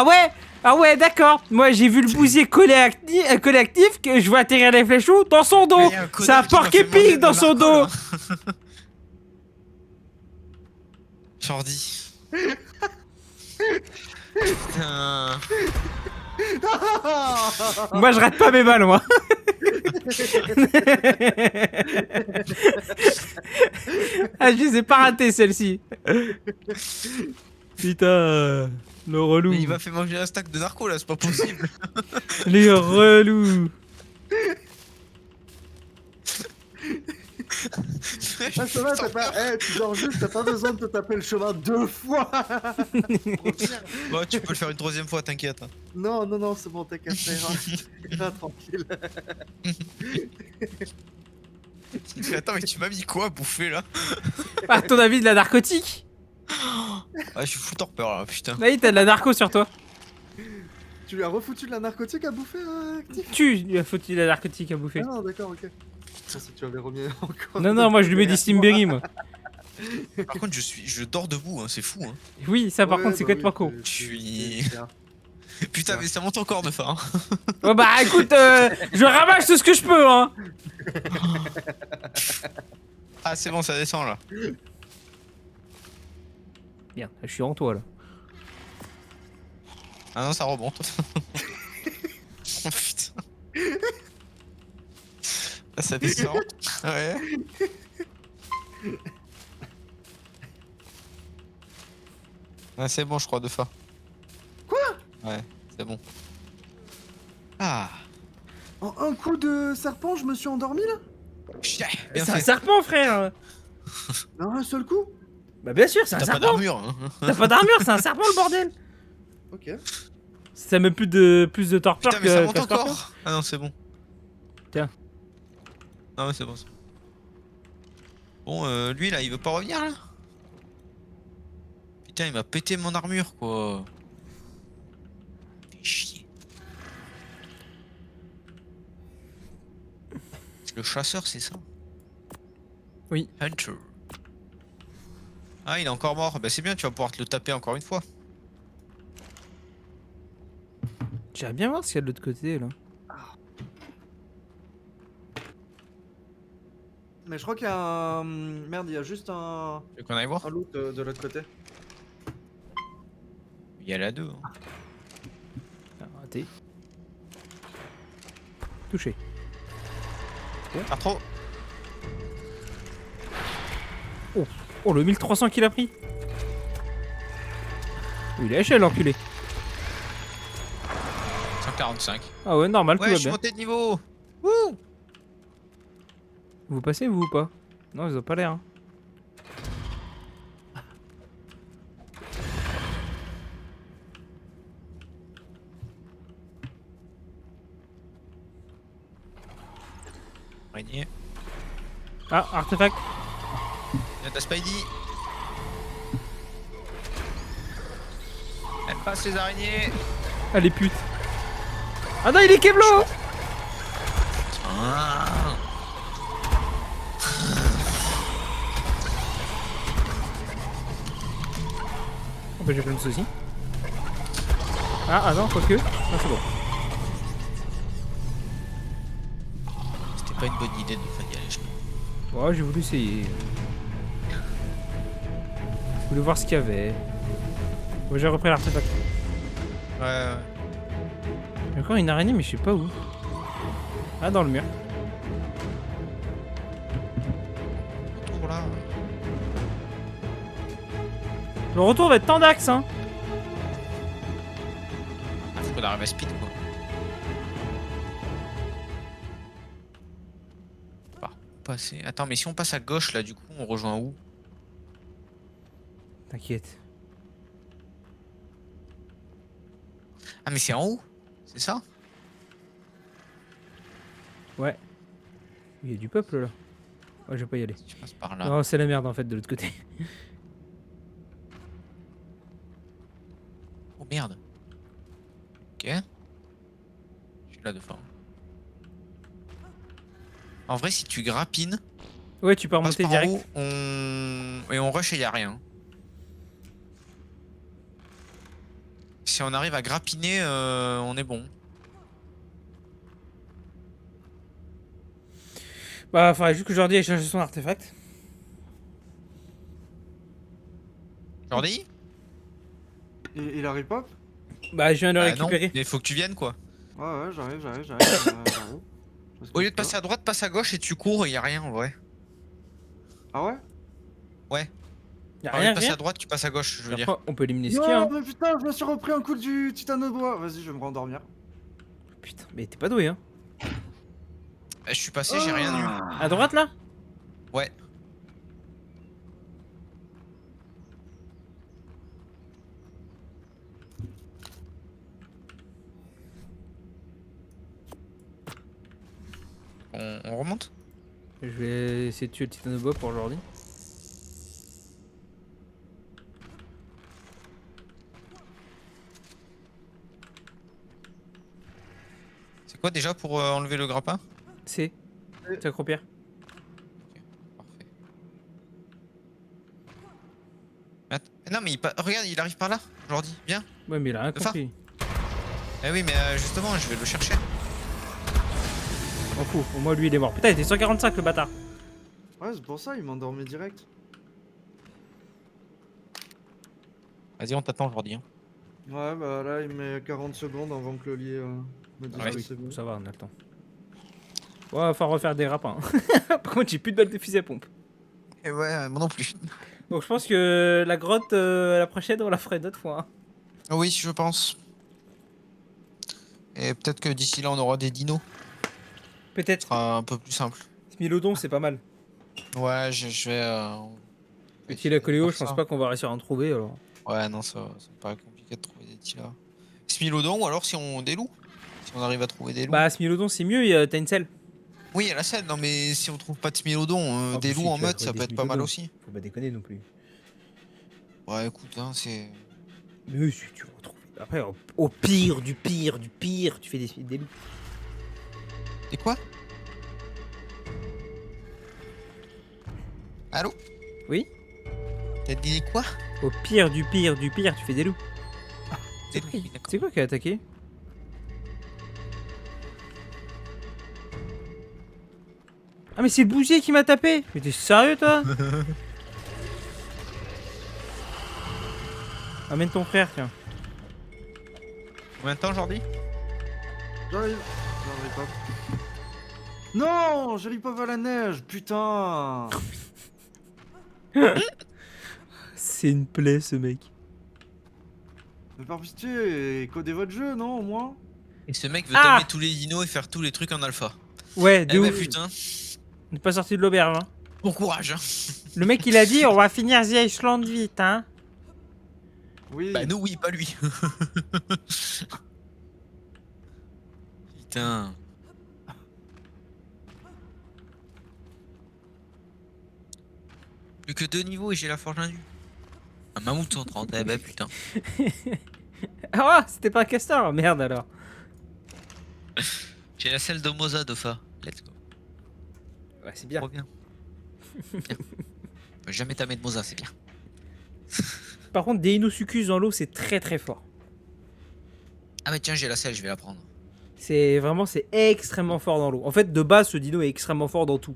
ah ouais, d'accord. Moi, j'ai vu le bousier collé actif, que je vois atterrir les flèches où dans son dos. Mais y a un C'est un connard qui m'a porc fait manger épic de dans son dos. narco, là. Jordi. Putain. Moi, je rate pas mes balles, moi. Ah, je les ai pas ratées, celles-ci. Putain, le relou. Mais il m'a fait manger un stack de narco là, c'est pas possible. Les relous. Ah, ça va, t'as pas. Eh, tu dors juste, t'as pas besoin de te taper le chemin 2 fois. Bon, tu peux le faire une troisième fois, t'inquiète. Non, c'est bon, t'inquiète, ça ira. Ira tranquille. Mais attends, mais tu m'as mis quoi à bouffer là? À ton avis, de la narcotique? Ah, je suis fou torpeur là, putain. Oui, t'as de la narco sur toi. Tu lui as refoutu de la narcotique à bouffer, Actif? Tu lui as foutu de la narcotique à bouffer. Ah non, d'accord, ok. Je pensais que tu avais remis encore. Non, moi je lui mets des Stimberry, moi. Par contre, je dors debout, hein, c'est fou. Hein. Oui, ça par Ouais, contre, c'est bah complètement oui, con. Je suis- c'est bien. Putain, mais ça monte encore de phare. Hein. Oh bah écoute, je ramasse tout ce que je peux, hein. Ah, c'est bon, ça descend là. Bien, je suis en toi là. Ah non, ça remonte. Oh putain. Ah, ça descend. Ouais. Ah, c'est bon, je crois, 2 fois. Quoi? Ouais, c'est bon. Ah. En un coup de serpent, je me suis endormi là? Chien, bien C'est un fait. serpent, frère. D'un un seul coup? Bah bien sûr, c'est un T'as pas serpent. d'armure. Hein. T'as pas d'armure, c'est un serpent le bordel. Ok. Ça met plus de torpeur Putain, mais ça que monte qu'un scorpion. encore. Ah non, c'est bon. Tiens. Ah ouais, c'est bon. Bon, lui là, il veut pas revenir là? Putain, il m'a pété mon armure quoi. Fait chier. Le chasseur, c'est ça? Oui. Hunter. Ah, il est encore mort. Bah, c'est bien, tu vas pouvoir te le taper encore une fois. J'aimerais bien voir ce qu'il y a de l'autre côté là. Mais je crois qu'il y a un. Merde, il y a juste un. Tu veux qu'on aille voir? Un loot de l'autre côté. Il y a la 2. Hein. Ah, raté. Touché. Pas trop. Oh le 1300 qu'il a pris. Oh, il est HL l'enculé. 145. Ah ouais, normal, tout Ouais, va je suis bien. monté de niveau. Wouh! Vous passez vous ou pas? Non, ils ont pas l'air. Hein. Araignée. Ah, artefact. Il y a ta Spidey. Elle passe les araignées. Ah les putes. Ah non, il est Kevlo. Ah. Oh bah j'ai plein de soucis. Ah non, quoique. Ah c'est bon. C'était pas une bonne idée de faire y aller, je crois. Ouais, j'ai voulu essayer. Je voulais voir ce qu'il y avait. Bon, j'ai repris l'artefact. Ouais. Il y a encore une araignée, mais je sais pas où. Ah, dans le mur. Retour là. Le retour va être tendax, hein. Ah, faut qu'on arrive à speed quoi. Par où passer? Attends, mais si on passe à gauche là, du coup, on rejoint où? T'inquiète. Ah, mais c'est en haut? C'est ça? Ouais. Il y a du peuple là. Ouais, je vais pas y aller. Je passe par là. Non, c'est la merde en fait de l'autre côté. Oh merde. Ok. Je suis là devant. En vrai, si tu grappines, Ouais, tu peux on passe remonter par direct. en haut, et on rush et y a rien. Si on arrive à grappiner, on est bon. Bah, faudrait juste que Jordi aille chercher son artefact. Jordi? Il arrive pas? Bah, je viens de le Ah non, récupérer. mais faut que tu viennes quoi. Ouais, j'arrive. Au lieu de passer à droite, passe à gauche et tu cours et y a rien en vrai. Ah ouais? Y'a Au lieu de rien, passer rien. à droite, tu passes à gauche, je veux dire. Après, on peut éliminer ce qu'il y a. Non, Hein. mais putain, je me suis repris un coup du titanoboa. Vas-y, je vais me rendormir. Putain, mais t'es pas doué, hein. Je suis passé, j'ai rien eu. À droite là? Ouais. On remonte? Je vais essayer de tuer le titanoboa pour Jordi. C'est quoi déjà pour enlever le grappin? C'est. S'accroupir. Parfait. Non mais regarde, il arrive par là, Jordi, viens. Ouais, mais il a rien Le phare. compris. Eh oui, mais justement, je vais le chercher. M'en fout. Au moins, lui, il est mort. Putain, il était 145 le bâtard. Ouais, c'est pour ça, il m'a endormi direct. Vas-y, on t'attend, Jordi. Hein. Ouais, bah là, il met 40 secondes avant que le lait me dise Ouais. que Oui, c'est bon. ça va, on a le temps. Ouais, va falloir refaire des rapins. Par contre, j'ai plus de balles de fusil à pompe. Et ouais, moi non plus. Donc je pense que la grotte, la prochaine, on la ferait d'autres fois. Hein. Oui, je pense. Et peut-être que d'ici là, on aura des dinos. Ce Peut-être. sera un peu plus simple. Smilodon, c'est pas mal. Ouais, je vais. Et si la coléo, faire je pense ça. pas qu'on va réussir à en trouver alors. Ouais, non, ça paraît compliqué de trouver des Tila. Smilodon, ou alors si on des loups. Si on arrive à trouver des loups. Bah, Smilodon, c'est mieux, t'as une selle. Oui, il y a la scène, non, mais si on trouve pas de Smilodon, Oh, des mais loups si, en tu vas mode, trouver ça des peut être pas mal Smilodons. aussi. Faut pas déconner non plus. Ouais, écoute, hein, c'est. Mais oui, si, tu vas retrouver. Après, au pire, du pire, du pire, tu fais des loups. Et quoi? Allô? Oui. T'as dit quoi? Au pire, du pire, du pire, tu fais des loups. Des loups, oui, d'accord. C'est quoi qui a attaqué? Ah mais c'est le bousier qui m'a tapé. Mais t'es sérieux toi? Amène ton frère tiens. Combien de temps, Jordi? J'arrive. J'arrive pas. Non, j'arrive pas à la neige, putain. C'est une plaie ce mec. Mais par pitié, codez votre jeu, non, au moins. Et ce mec veut Ah tamer tous les dinos et faire tous les trucs en alpha. Ouais, de Eh ouf. bah putain, On n'est pas sorti de l'auberge hein. bon courage, hein. Le mec il a dit on va finir The Iceland vite hein. Oui. Bah nous, oui, pas lui. Putain. Plus que 2 niveaux et j'ai la forge indue. Un mammouth 130, eh bah putain. Ah c'était pas un castor, merde alors. J'ai la selle de Moza Dofa. Let's go. Ouais c'est bien. Trop bien. Bien. On peut jamais tamer de Moza, c'est bien. Par contre des Inosuchus dans l'eau c'est très très fort. Ah mais tiens, j'ai la selle, je vais la prendre. C'est vraiment c'est extrêmement fort dans l'eau. En fait de base ce dino est extrêmement fort dans tout.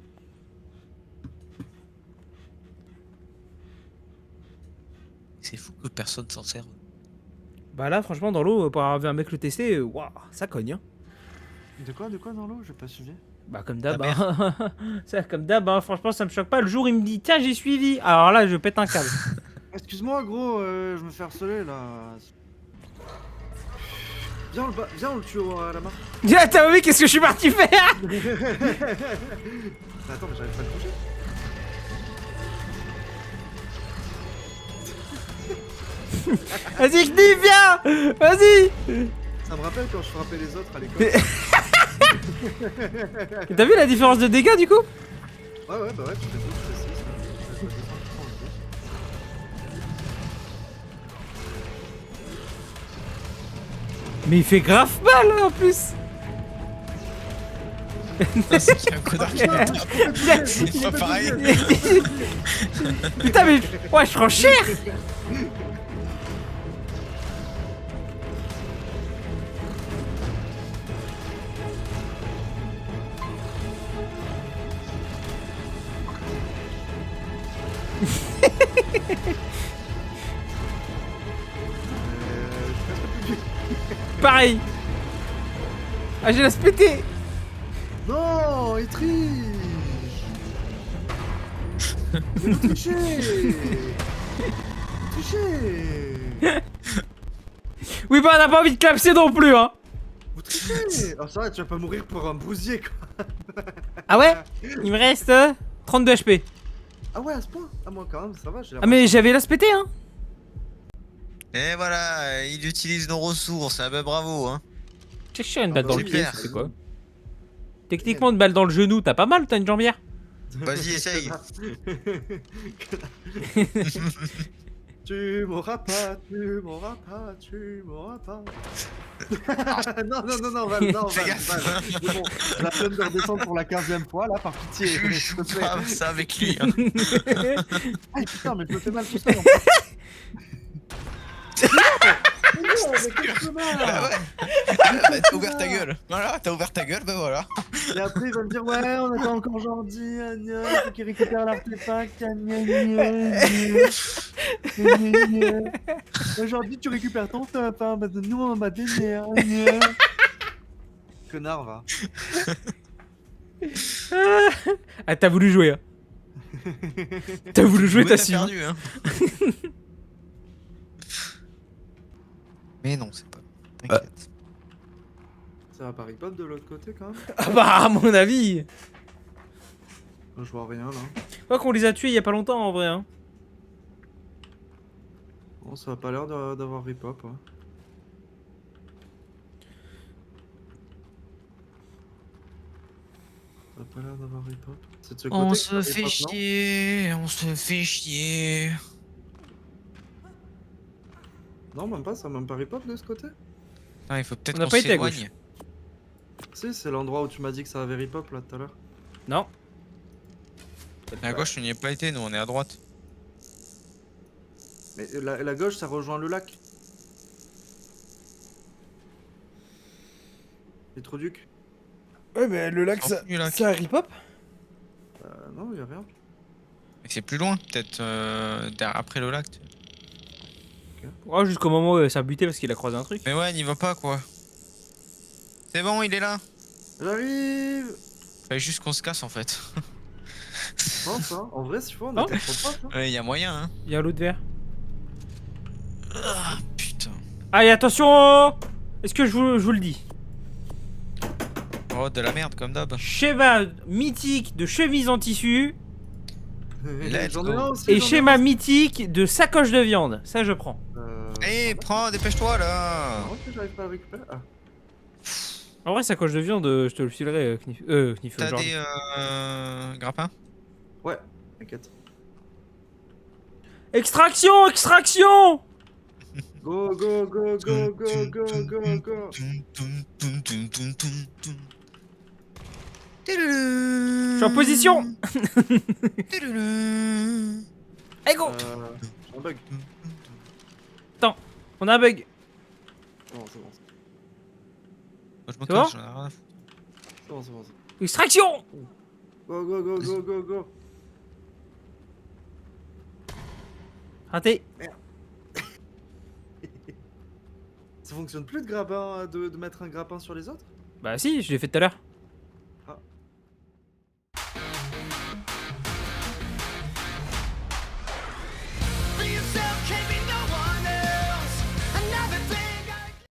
C'est fou que personne s'en serve. Bah là franchement dans l'eau pour avoir vu un mec le tester, waouh ça cogne hein. De quoi dans l'eau? J'ai pas suivi. Bah comme d'hab, Ta hein. Ça, comme d'hab, hein. Franchement ça me choque pas. Le jour il me dit tiens j'ai suivi. Alors là je pète un câble. Excuse-moi, gros, je me fais harceler là. Viens, on le tue à la main. Ah, t'as vu qu'est-ce que je suis parti faire? Attends, mais j'arrive pas à le toucher. Vas-y Kniv viens. Vas-y. Ça me rappelle quand je frappais les autres à l'école. T'as vu la différence de dégâts du coup? Ouais, bah ouais, tu fais 2, tu fais 6. Mais il fait grave mal en plus. C'est un connard qui m'a tapé. C'est pas pareil. Putain mais ouais je prends cher. Pareil. Ah j'ai la pété. Non, il triche. Il veut tricher. Tricher. Oui bah on a pas envie de clapser non plus hein. Vous trichez. Oh ça va, tu vas pas mourir pour un bousier quoi. Ah ouais. Il me reste 32 HP. Ah ouais, à ce point. Ah moi quand même, ça va, j'ai Ah mais j'avais la pété hein. Et voilà, il utilise nos ressources, ah bah bravo, hein. Check une Ah balle bah dans oui. le pied, Super. c'est quoi? Techniquement une balle dans le genou, t'as pas mal, t'as une jambière? Vas-y, essaye. Tu m'auras pas, tu m'auras pas, tu m'auras pas. non, Val, non, Fais Val, gaffe. Val. C'est bon, la peine de redescendre pour la 15e fois, là, par pitié. Je s'il joue te plaît. pas ça avec lui, hein. Ah putain, mais je me fais mal tout seul en fait. Mais non, mais quel Ah connard. ouais. Ah bah, t'as ouvert ta gueule. Voilà, t'as ouvert ta gueule, bah voilà. Et après, il va me dire, ouais, on attend encore Jordi, faut qu'il récupère l'artefact, gna, gna, gna. Aujourd'hui, tu récupères ton top, hein, bah, nous on m'a donné. Connard, va. Ah, t'as voulu jouer, hein. T'as voulu jouer, Ouais, t'as t'as su. perdu, hein. Mais non, c'est pas. T'inquiète. Ça va pas ripop de l'autre côté quand même? Ah bah, à mon avis. Je vois rien là. Je crois qu'on les a tués il y a pas longtemps en vrai, hein. Bon, ça a pas l'air d'avoir ripop. Ouais. Ça a pas l'air d'avoir ripop. C'est de ce côté On que se ça fait ripop, non? chier, on se fait chier. Non, même pas, ça a même pas ripop de ce côté. Ah, il faut peut-être On n'a qu'on pas été à gauche. s'éloigne. Si, c'est l'endroit où tu m'as dit que ça avait ripop là tout à l'heure. Non. À gauche, on n'y est pas été, nous on est à droite. Mais la gauche, ça rejoint le lac. Les Troducs. Ouais, mais le lac, S'en fout du lac. ça rip-hop. Non, y a rien. Mais c'est plus loin, peut-être après le lac. Oh, jusqu'au moment où ça a buté parce qu'il a croisé un truc. Mais ouais, n'y va pas quoi. C'est bon, il est là. J'arrive. Fallait juste qu'on se casse en fait. Je pense, hein. En vrai, s'il faut, on Oh. était trop proches. Hein. Ouais, y a moyen, hein. Il y a l'autre vert. Ah, putain. Allez, attention. Est-ce que je vous le dis? Oh, de la merde comme d'hab. Schéma mythique de chemise en tissu Let's J'en ai go. un aussi. et j'en ai schéma un. mythique de sacoche de viande. Ça, je prends. Eh, prends, dépêche-toi là. Non, que j'arrive pas à le récupérer. Ah. En vrai, sacoche de viande, je te le filerai, Knif, T'as genre. des grappins? Ouais, t'inquiète. Extraction, extraction. Go, go, go, go, go, go, go, go. Je suis en position. Allez, go. J'ai un bug. On a un bug. C'est bon, c'est bon. Je me C'est casse, bon j'en ai rien à foutre. C'est bon, c'est bon. Extraction. Go, go, go, go, go, go. Raté. Ça fonctionne plus de grappin, de mettre un grappin sur les autres? Bah si, je l'ai fait tout à l'heure.